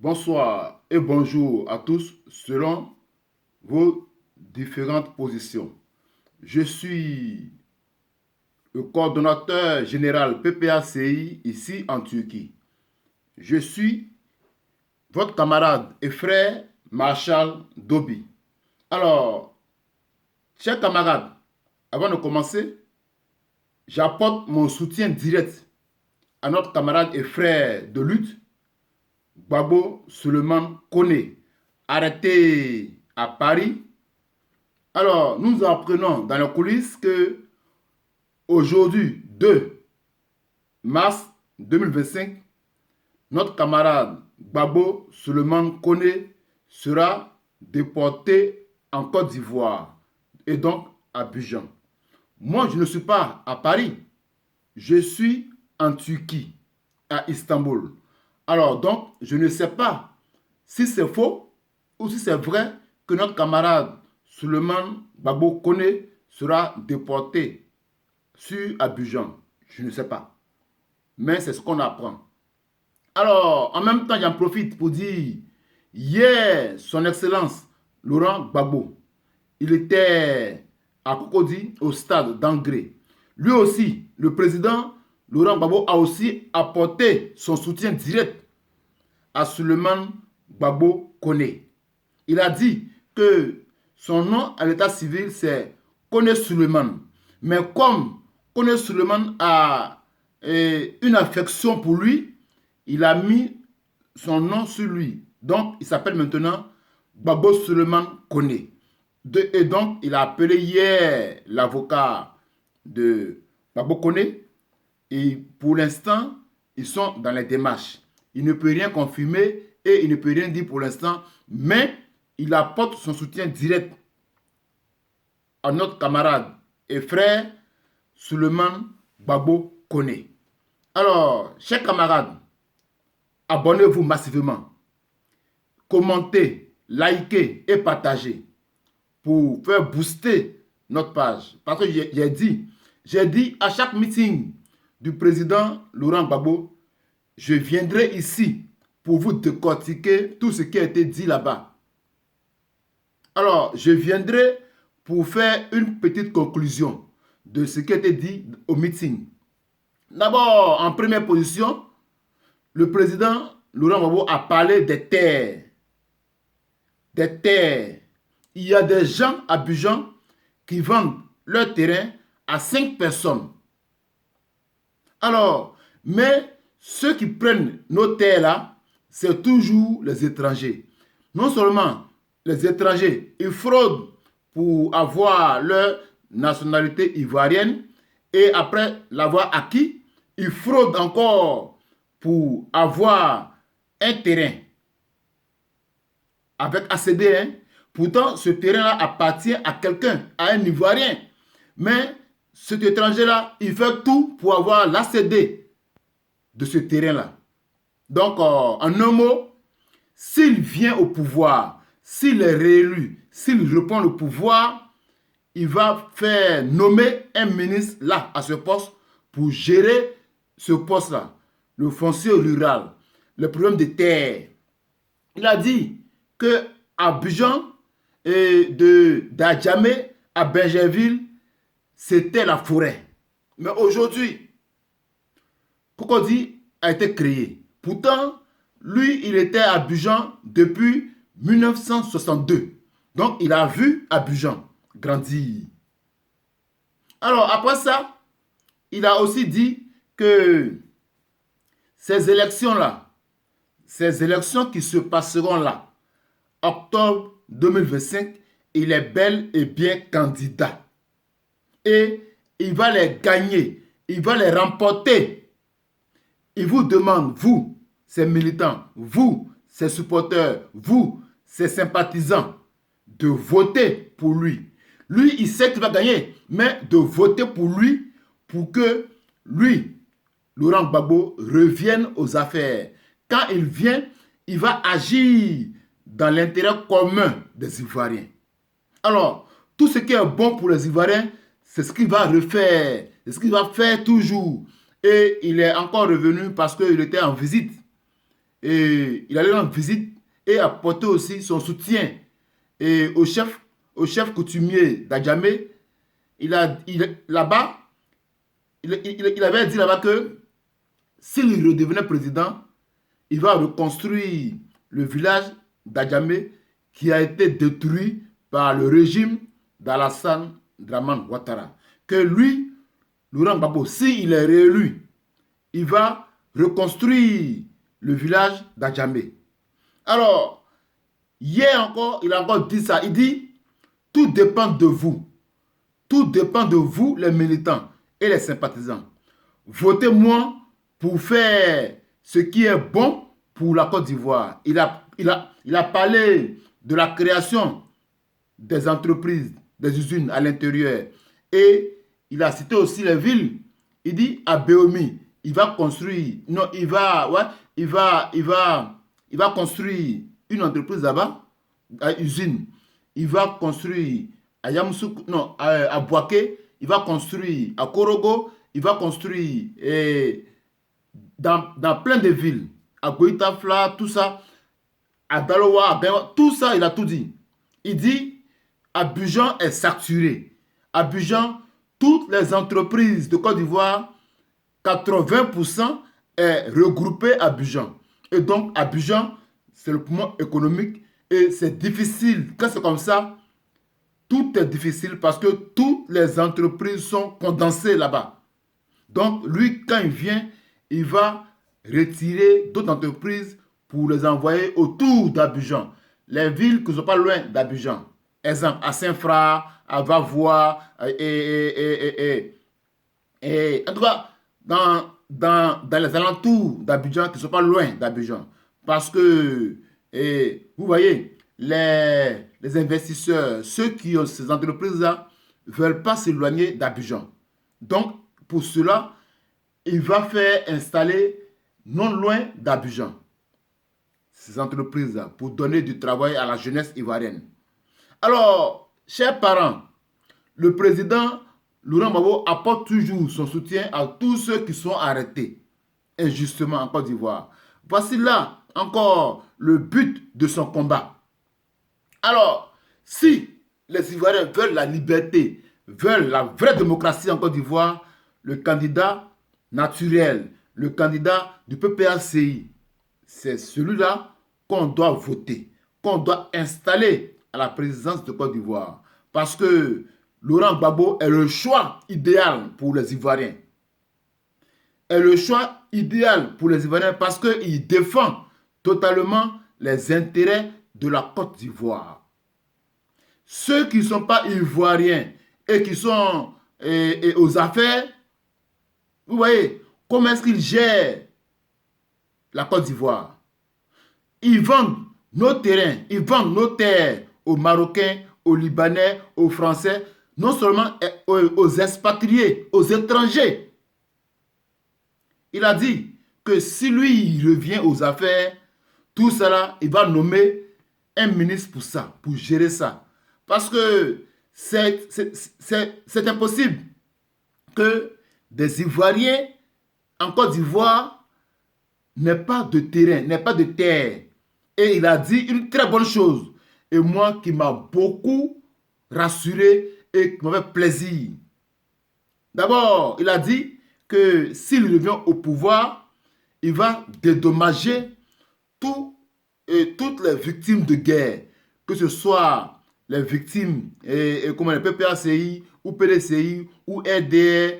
Bonsoir et bonjour à tous selon vos différentes positions. Je suis le coordonnateur général PPACI ici en Turquie. Je suis votre camarade et frère Marshall Dobi. Alors, chers camarades, avant de commencer, j'apporte mon soutien direct à notre camarade et frère de lutte, Gbagbo Suleiman Kone, arrêté à Paris. Alors, nous apprenons dans les coulisses que aujourd'hui, 2 mars 2025, notre camarade Gbagbo Suleiman Kone sera déporté en Côte d'Ivoire et donc à Abidjan. Moi, je ne suis pas à Paris, je suis en Turquie, à Istanbul. Alors donc, je ne sais pas si c'est faux ou si c'est vrai que notre camarade Suleiman Gbagbo Kone sera déporté sur Abidjan. Je ne sais pas. Mais c'est ce qu'on apprend. Alors, en même temps, j'en profite pour dire, hier, son Excellence Laurent Gbagbo, il était à Cocody, au stade d'Angré. Lui aussi, le président Laurent Gbagbo a aussi apporté son soutien direct à Suleiman Gbagbo Kone. Il a dit que son nom à l'état civil, c'est Kone Suleiman. Mais comme Kone Suleiman a une affection pour lui, il a mis son nom sur lui. Donc, il s'appelle maintenant Gbagbo Suleiman Kone. Et donc, il a appelé hier l'avocat de Gbagbo Kone. Et pour l'instant, ils sont dans les démarches. Il ne peut rien confirmer et il ne peut rien dire pour l'instant, mais il apporte son soutien direct à notre camarade et frère Suleiman Gbagbo Kone. Alors, chers camarades, abonnez-vous massivement, commentez, likez et partagez pour faire booster notre page. Parce que j'ai dit à chaque meeting du président Laurent Gbagbo, je viendrai ici pour vous décortiquer tout ce qui a été dit là-bas. Alors, je viendrai pour faire une petite conclusion de ce qui a été dit au meeting. D'abord, en première position, le président Laurent Gbagbo a parlé des terres. Des terres. Il y a des gens à Abidjan qui vendent leur terrain à 5 personnes. Alors, mais ceux qui prennent nos terres là, c'est toujours les étrangers. Non seulement les étrangers, ils fraudent pour avoir leur nationalité ivoirienne et après l'avoir acquis, ils fraudent encore pour avoir un terrain avec ACD. Hein. Pourtant, ce terrain-là appartient à quelqu'un, à un Ivoirien. Mais cet étranger-là, il fait tout pour avoir l'ACD de ce terrain-là. Donc, en un mot, s'il vient au pouvoir, s'il est réélu, s'il reprend le pouvoir, il va faire nommer un ministre là, à ce poste, pour gérer ce poste-là, le foncier rural, le problème des terres. Il a dit que Abidjan et d'Adjamé à Benjerville, c'était la forêt. Mais aujourd'hui, Cocody a été créé. Pourtant, lui, il était à Abidjan depuis 1962. Donc, il a vu Abidjan grandir. Alors, après ça, il a aussi dit que ces élections-là, ces élections qui se passeront là, octobre 2025, il est bel et bien candidat. Et il va les gagner, il va les remporter. Il vous demande, vous, ces militants, vous, ces supporters, vous, ces sympathisants, de voter pour lui. Lui, il sait qu'il va gagner, mais de voter pour lui, pour que lui, Laurent Gbagbo, revienne aux affaires. Quand il vient, il va agir dans l'intérêt commun des Ivoiriens. Alors, tout ce qui est bon pour les Ivoiriens, c'est ce qu'il va refaire, c'est ce qu'il va faire toujours. Et il est encore revenu parce qu'il était en visite. et il allait rendre visite et apporter aussi son soutien et au chef coutumier d'Adjamé. Là-bas, il avait dit là-bas que s'il redevenait président, il va reconstruire le village d'Adjamé qui a été détruit par le régime d'Alassane Draman Ouattara. Que lui, Laurent Gbagbo, s'il est réélu, il va reconstruire le village d'Adjamé. Alors, hier encore, il a encore dit ça. Il dit, tout dépend de vous. Tout dépend de vous, les militants et les sympathisants. Votez-moi pour faire ce qui est bon pour la Côte d'Ivoire. Il a parlé de la création des entreprises, des usines à l'intérieur. Et il a cité aussi les villes. Il dit à Béomi, il va construire, non, il va construire une entreprise là-bas, à usine. Il va construire à Yamoussouk, non, à Boaké, il va construire à Korogo, il va construire dans plein de villes, à Goïtafla, tout ça, à Daloa, à Benwa, tout ça, il a tout dit. Il dit, Abidjan est saturé. Abidjan, toutes les entreprises de Côte d'Ivoire, 80% est regroupé à Abidjan. Et donc, Abidjan, c'est le poumon économique et c'est difficile. Quand c'est comme ça, tout est difficile parce que toutes les entreprises sont condensées là-bas. Donc, lui, quand il vient, il va retirer d'autres entreprises pour les envoyer autour d'Abidjan. Les villes qui ne sont pas loin d'Abidjan. Exemple, à Saint-Fra, à Vavois, et en tout cas, dans les alentours d'Abidjan qui ne sont pas loin d'Abidjan. Parce que, vous voyez, les investisseurs, ceux qui ont ces entreprises-là, ne veulent pas s'éloigner d'Abidjan. Donc, pour cela, il va faire installer non loin d'Abidjan ces entreprises-là pour donner du travail à la jeunesse ivoirienne. Alors, chers parents, le président Laurent Gbagbo apporte toujours son soutien à tous ceux qui sont arrêtés injustement en Côte d'Ivoire. Voici là encore le but de son combat. Alors, si les Ivoiriens veulent la liberté, veulent la vraie démocratie en Côte d'Ivoire, le candidat naturel, le candidat du PPACI, c'est celui-là qu'on doit voter, qu'on doit installer à la présidence de Côte d'Ivoire. Parce que Laurent Gbagbo est le choix idéal pour les Ivoiriens. Est le choix idéal pour les Ivoiriens parce qu'il défend totalement les intérêts de la Côte d'Ivoire. Ceux qui ne sont pas Ivoiriens et qui sont aux affaires, vous voyez, comment est-ce qu'ils gèrent la Côte d'Ivoire? Ils vendent nos terrains, ils vendent nos terres aux Marocains, aux Libanais, aux Français, non seulement aux expatriés, aux étrangers. Il a dit que si lui, il revient aux affaires, tout cela, il va nommer un ministre pour ça, pour gérer ça. Parce que c'est impossible que des Ivoiriens en Côte d'Ivoire n'aient pas de terrain, n'aient pas de terre. Et il a dit une très bonne chose. Et moi qui m'a beaucoup rassuré et qui m'a fait plaisir. D'abord, il a dit que s'il revient au pouvoir, il va dédommager toutes les victimes de guerre, que ce soit les victimes comme les PPACI ou PDCI ou RDR,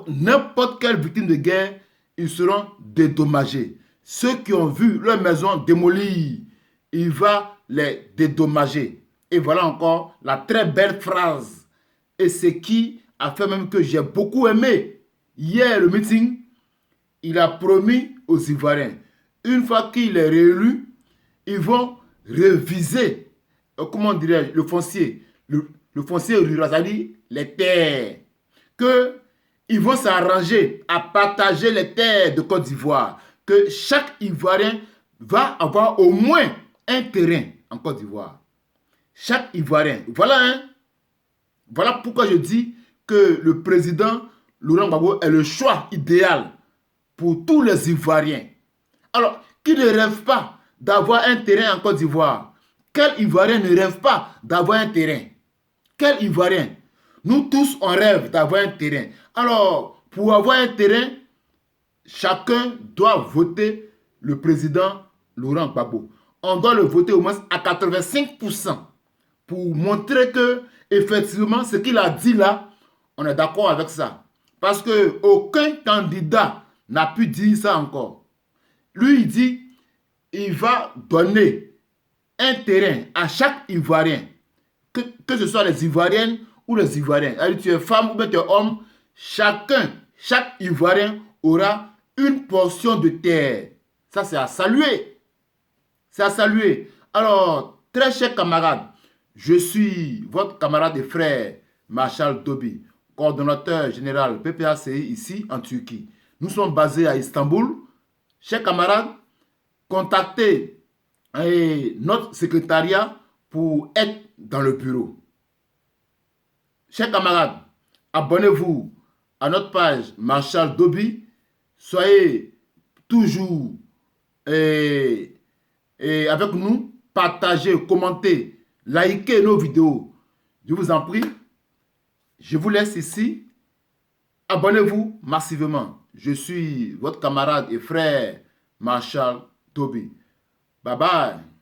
n'importe quelle victime de guerre, ils seront dédommagés. Ceux qui ont vu leur maison démolie, il va les dédommager. Et voilà encore la très belle phrase. Et ce qui a fait même que j'ai beaucoup aimé. Hier, le meeting, il a promis aux Ivoiriens, une fois qu'il est réélu, ils vont réviser, comment dirais-je, le foncier. Le foncier rural, c'est-à-dire les terres. Qu'ils vont s'arranger à partager les terres de Côte d'Ivoire. Que chaque Ivoirien va avoir au moins un terrain en Côte d'Ivoire. Chaque Ivoirien. Voilà, hein? Voilà pourquoi je dis que le président Laurent Gbagbo est le choix idéal pour tous les Ivoiriens. Alors, qui ne rêve pas d'avoir un terrain en Côte d'Ivoire? Quel Ivoirien ne rêve pas d'avoir un terrain? Quel Ivoirien? Nous tous, on rêve d'avoir un terrain. Alors, pour avoir un terrain, chacun doit voter le président Laurent Gbagbo. On doit le voter au moins à 85% pour montrer que, effectivement, ce qu'il a dit là, on est d'accord avec ça. Parce qu'aucun candidat n'a pu dire ça encore. Lui, il dit, il va donner un terrain à chaque Ivoirien, que ce soit les Ivoiriennes ou les Ivoiriens. Alors, tu es femme ou bien tu es homme, chaque Ivoirien aura une portion de terre. Ça, c'est à saluer. C'est à saluer. Alors, très chers camarades, je suis votre camarade et frère, Marshal Tobi, coordonnateur général PPACI ici en Turquie. Nous sommes basés à Istanbul. Chers camarades, contactez notre secrétariat pour être dans le bureau. Chers camarades, abonnez-vous à notre page Marshal Dobi. Soyez toujours avec nous. Partagez, commentez, likez nos vidéos. Je vous en prie. Je vous laisse ici. Abonnez-vous massivement. Je suis votre camarade et frère Marshal Dobi. Bye bye.